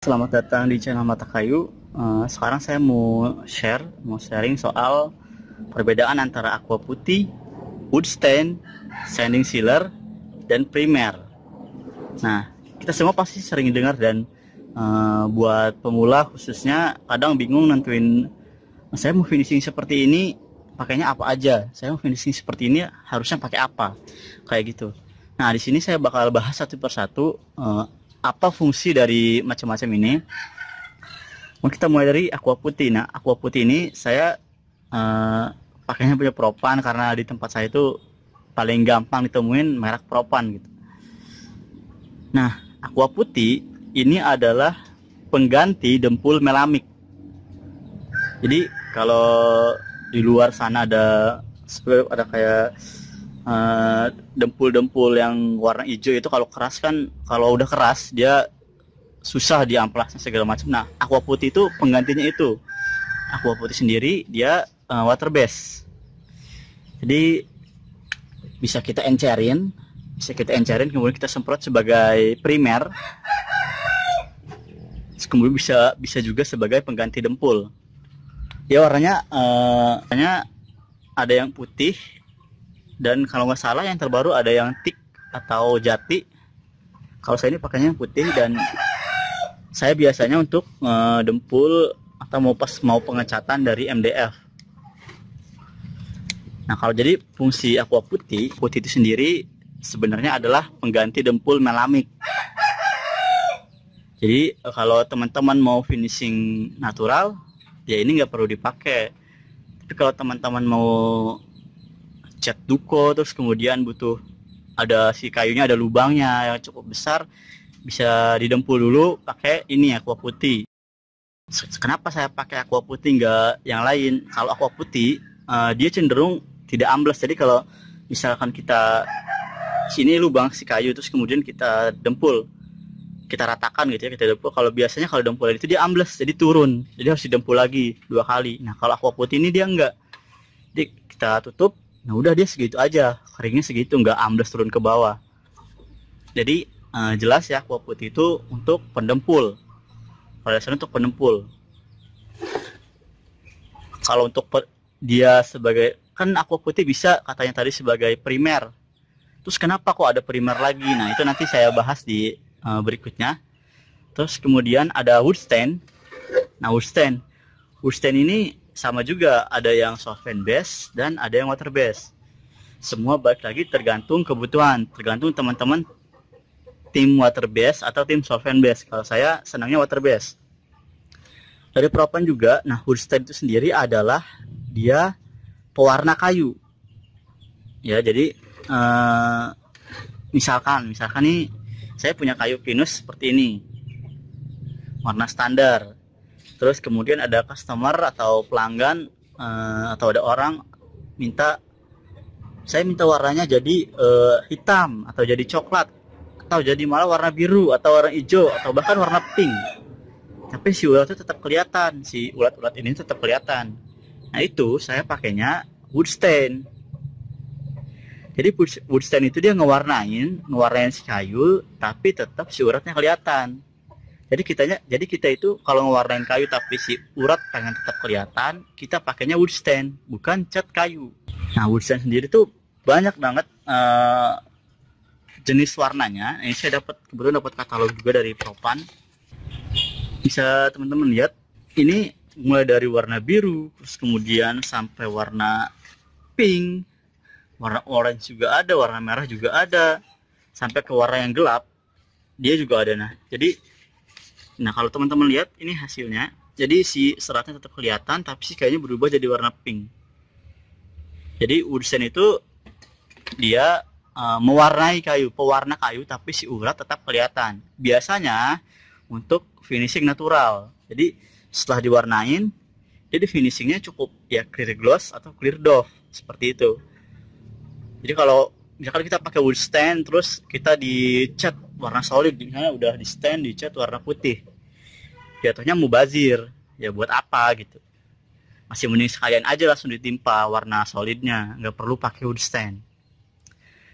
Selamat datang di channel Mata Kayu. Sekarang saya mau sharing soal perbedaan antara aqua putih, wood stain, sanding sealer, dan primer. Nah, kita semua pasti sering dengar dan buat pemula khususnya kadang bingung nentuin saya mau finishing seperti ini pakainya apa aja. Saya mau finishing seperti ini harusnya pakai apa? Kayak gitu. Nah, di sini saya bakal bahas satu persatu apa fungsi dari macam-macam ini. Kita mulai dari aqua putih. Nah, aqua putih ini saya pakainya punya Propan karena di tempat saya itu paling gampang ditemuin merek Propan gitu. Nah, aqua putih ini adalah pengganti dempul melamik. Jadi kalau di luar sana ada kayak dempul-dempul yang warna hijau itu kalau keras kan, kalau udah keras dia susah diamplasnya segala macam. Nah, aqua putih itu penggantinya itu. Aqua putih sendiri dia water base. Jadi bisa kita encerin, kemudian kita semprot sebagai primer. Kemudian bisa juga sebagai pengganti dempul. Ya warnanya ada yang putih dan kalau nggak salah yang terbaru ada yang teak atau jati. Kalau saya ini pakainya yang putih dan saya biasanya untuk dempul atau mau pengecatan dari MDF. Nah, kalau jadi fungsi aqua putih itu sendiri sebenarnya adalah pengganti dempul melamik. Jadi kalau teman-teman mau finishing natural, ya ini nggak perlu dipakai. Tapi kalau teman-teman mau cat duko terus kemudian butuh ada si kayunya ada lubangnya yang cukup besar, bisa didempul dulu pakai ini aqua putih. Kenapa saya pakai aqua putih nggak yang lain? Kalau aqua putih dia cenderung tidak ambles. Jadi kalau misalkan kita sini lubang si kayu terus kemudian kita dempul, kita ratakan gitu ya, kita dempul. Kalau biasanya kalau dempul itu dia ambles, jadi turun, jadi harus didempul lagi 2 kali. Nah, kalau aqua putih ini dia enggak, jadi kita tutup, nah udah dia segitu aja, keringnya segitu, enggak ambles turun ke bawah. Jadi jelas ya, aqua putih itu untuk pendempul, pada dasarnya untuk pendempul. Kalau untuk dia sebagai, kan aqua putih bisa katanya tadi sebagai primer. Terus kenapa kok ada primer lagi? Nah, itu nanti saya bahas di berikutnya. Terus kemudian ada wood stain. Nah, wood stain ini sama juga, ada yang solvent base dan ada yang water base. Semua balik lagi tergantung kebutuhan, tergantung teman-teman tim water base atau tim solvent base. Kalau saya senangnya water base. Dari Propan juga. Nah, wood stain itu sendiri adalah dia pewarna kayu. Ya, jadi misalkan nih saya punya kayu pinus seperti ini, warna standar. Terus kemudian ada customer atau pelanggan atau ada orang saya minta warnanya jadi hitam atau jadi coklat atau jadi malah warna biru atau warna hijau atau bahkan warna pink. Tapi si ulat itu tetap kelihatan, si ulat-ulat ini tetap kelihatan. Nah, itu saya pakainya wood stain. Jadi wood stain itu dia ngewarnain si kayu, tapi tetap si uratnya kelihatan. Jadi kita itu kalau ngewarnain kayu tapi si urat pengen tetap kelihatan, kita pakainya wood stain, bukan cat kayu. Nah, wood stain sendiri tuh banyak banget jenis warnanya. Ini saya kebetulan dapat katalog juga dari Propan. Bisa teman-teman lihat, ini mulai dari warna biru, terus kemudian sampai warna pink, warna orange juga ada, warna merah juga ada, sampai ke warna yang gelap dia juga ada. Nah, kalau teman-teman lihat ini hasilnya, jadi si seratnya tetap kelihatan tapi si kayunya berubah jadi warna pink. Jadi wood stain itu dia mewarnai kayu, pewarna kayu, tapi si urat tetap kelihatan. Biasanya untuk finishing natural. Jadi setelah diwarnain, jadi finishingnya cukup ya clear gloss atau clear doff seperti itu. Jadi kalau misalkan kita pakai wood stain terus kita dicat warna solid, misalnya udah di stain dicat warna putih, jatuhnya mubazir. Ya buat apa gitu? Masih mending sekalian aja langsung ditimpa warna solidnya, nggak perlu pakai wood stain.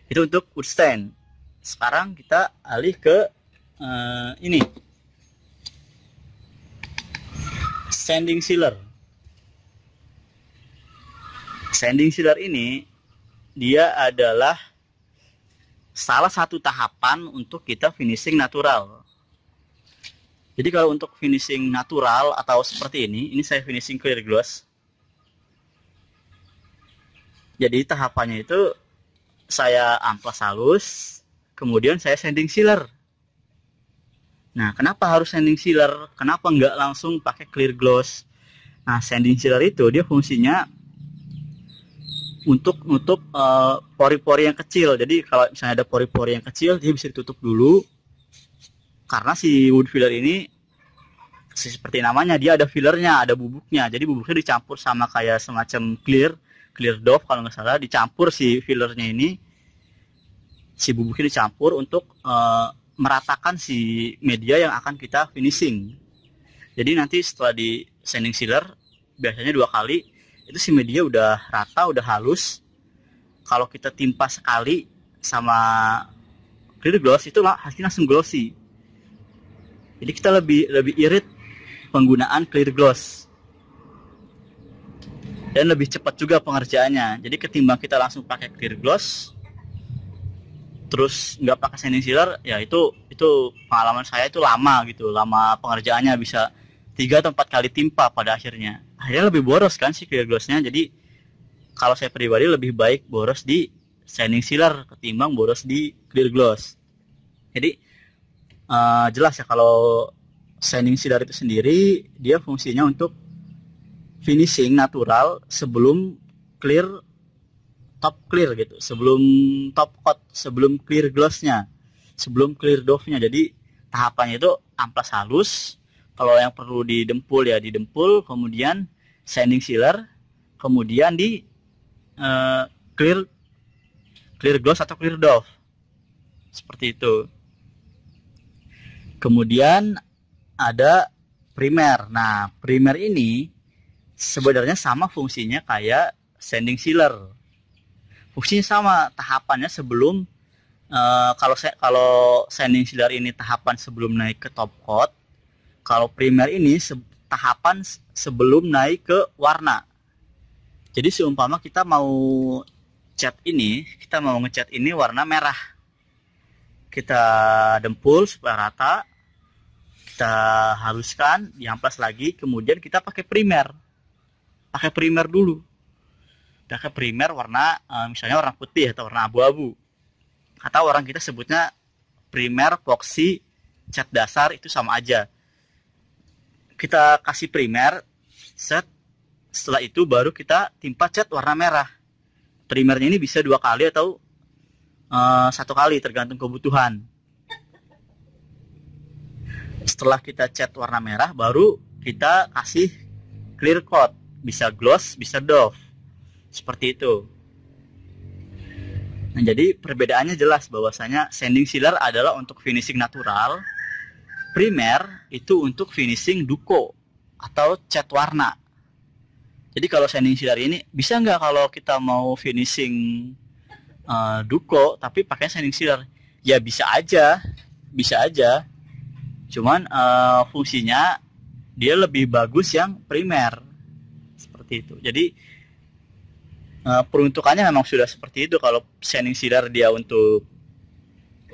Itu untuk wood stain. Sekarang kita alih ke ini sanding sealer. Sanding sealer ini dia adalah salah satu tahapan untuk kita finishing natural. Jadi kalau untuk finishing natural atau seperti ini saya finishing clear gloss. Jadi tahapannya itu saya amplas halus, kemudian saya sanding sealer. Nah, kenapa harus sanding sealer? Kenapa nggak langsung pakai clear gloss? Nah, sanding sealer itu dia fungsinya untuk nutup pori-pori yang kecil. Jadi kalau misalnya ada pori-pori yang kecil, dia bisa ditutup dulu. Karena si wood filler ini seperti namanya, dia ada fillernya, ada bubuknya. Jadi bubuknya dicampur sama kayak semacam clear doff kalau nggak salah, dicampur si fillernya ini, si bubuknya dicampur untuk meratakan si media yang akan kita finishing. Jadi nanti setelah di sanding sealer biasanya 2 kali itu si media udah rata, udah halus. Kalau kita timpa sekali sama clear gloss itu hasilnya langsung glossy. Jadi kita lebih irit penggunaan clear gloss dan lebih cepat juga pengerjaannya. Jadi ketimbang kita langsung pakai clear gloss terus nggak pakai sanding sealer, ya itu pengalaman saya itu lama gitu, lama pengerjaannya, bisa 3 atau 4 kali timpa pada akhirnya lebih boros kan si clear glossnya. Jadi kalau saya pribadi lebih baik boros di sanding sealer ketimbang boros di clear gloss. Jadi jelas ya kalau sanding sealer itu sendiri dia fungsinya untuk finishing natural sebelum top clear gitu, sebelum top coat, sebelum clear glossnya, sebelum clear doff-nya. Jadi tahapannya itu amplas halus, kalau yang perlu didempul ya didempul, kemudian sanding sealer, kemudian di clear gloss atau clear doff, seperti itu. Kemudian ada primer. Nah, primer ini sebenarnya sama fungsinya kayak sanding sealer. Fungsinya sama, tahapannya sebelum kalau sanding sealer ini tahapan sebelum naik ke top coat, kalau primer ini tahapan sebelum naik ke warna. Jadi seumpama kita mau ngecat ini warna merah, kita dempul supaya rata, kita haluskan, diamplas lagi, kemudian kita pakai primer dulu, pakai primer warna misalnya warna putih atau warna abu-abu, atau orang kita sebutnya primer epoxy cat dasar, itu sama aja. Kita kasih primer, setelah itu baru kita timpa cat warna merah. Primernya ini bisa 2 kali atau 1 kali tergantung kebutuhan. Setelah kita cat warna merah, baru kita kasih clear coat, bisa gloss, bisa doff, seperti itu. Nah, jadi perbedaannya jelas bahwasanya sanding sealer adalah untuk finishing natural, primer itu untuk finishing duko atau cat warna. Jadi kalau sanding sealer ini bisa nggak kalau kita mau finishing duko tapi pakai sanding sealer? Ya bisa aja. Cuman fungsinya dia lebih bagus yang primer, seperti itu. Jadi peruntukannya memang sudah seperti itu. Kalau sanding sealer dia untuk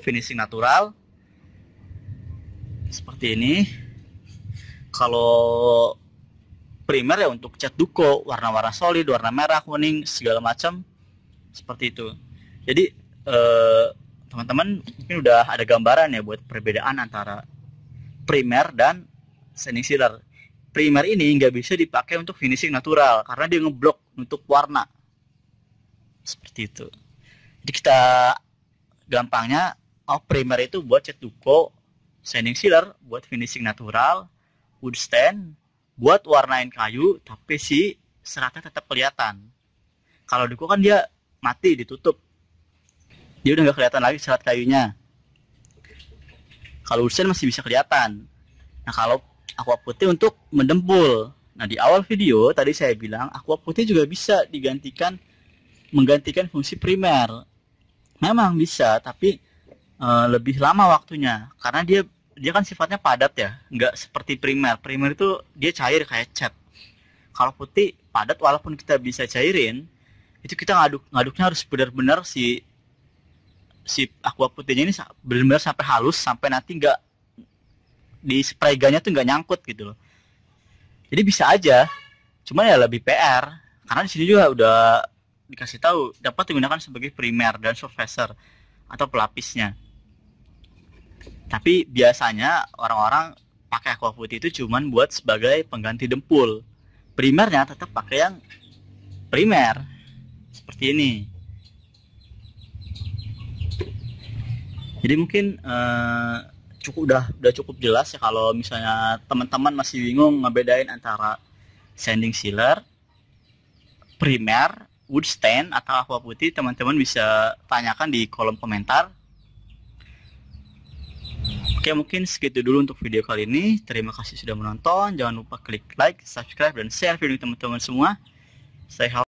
finishing natural seperti ini. Kalau primer ya untuk cat duko, warna-warna solid, warna merah, kuning, segala macam, seperti itu. Jadi teman-teman mungkin udah ada gambaran ya buat perbedaan antara primer dan sanding sealer. Primer ini nggak bisa dipakai untuk finishing natural karena dia ngeblok untuk warna, seperti itu. Jadi kita gampangnya, primer itu buat cat duko, sanding sealer buat finishing natural, wood stand buat warnain kayu tapi si seratnya tetap kelihatan. Kalau duko kan dia mati, ditutup, dia udah nggak kelihatan lagi serat kayunya. Kalau wood stand masih bisa kelihatan. Nah, kalau aqua putih untuk mendempul. Nah, di awal video tadi saya bilang aqua putih juga bisa menggantikan fungsi primer. Memang bisa, tapi lebih lama waktunya karena dia dia kan sifatnya padat ya, nggak seperti primer. Primer itu dia cair kayak cat. Kalau putih padat, walaupun kita bisa cairin, itu kita ngaduknya harus benar-benar si aqua putihnya ini benar-benar sampai halus, sampai nanti nggak di sprayganya tuh nggak nyangkut gitu loh. Jadi bisa aja, cuman ya lebih PR, karena di sini juga udah dikasih tahu dapat digunakan sebagai primer dan surfacer atau pelapisnya. Tapi biasanya orang-orang pakai aqua putih itu cuman buat sebagai pengganti dempul. Primernya tetap pakai yang primer seperti ini. Jadi mungkin udah cukup jelas ya kalau misalnya teman-teman masih bingung ngebedain antara sanding sealer, primer, wood stain atau aqua putih, teman-teman bisa tanyakan di kolom komentar. Oke, mungkin segitu dulu untuk video kali ini. Terima kasih sudah menonton. Jangan lupa klik like, subscribe, dan share video teman-teman semua. Stay healthy.